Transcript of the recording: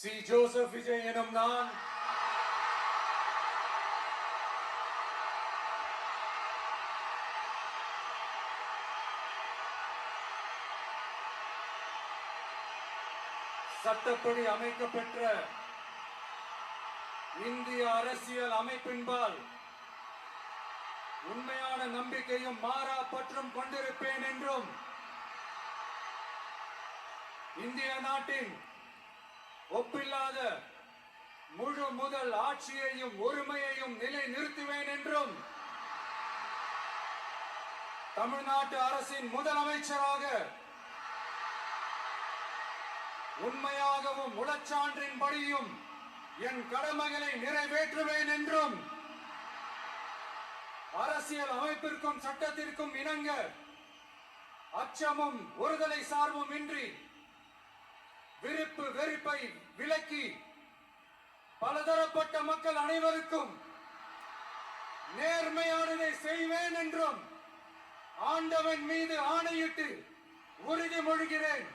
C. Joseph Vijay எனும் நான் சட்டப்படி அமைக்கப்பெற்ற இந்திய அரசியல் அமைப்பின்பால் உண்மையான நம்பிக்கையும் மாறா பற்றும் கொண்டிருப்பேன் என்றும் இந்திய நாட்டின் ஒப்பில்லாத முழு முதல் ஆட்சியையும் ஒருமையையும் நிலை நிறுத்துவேன் என்றும் தமிழ்நாட்டு அரசின் முதலமைச்சராக உண்மையாகவும் உளச்சான்றின்படியும் என் கடமைகளை நிறைவேற்றுவேன் என்றும் அரசியல் அமைப்பிற்கும் சட்டத்திற்கும் இணங்க அச்சமும் ஒருதலை சார்பும் இன்றி விருப்பு வெறுப்பை விலக்கி பலதரப்பட்ட மக்கள் அனைவருக்கும் நேர்மையானதை செய்வேன் என்றும் ஆண்டவன் மீது ஆணையிட்டு உறுதிமொழிகிறேன்.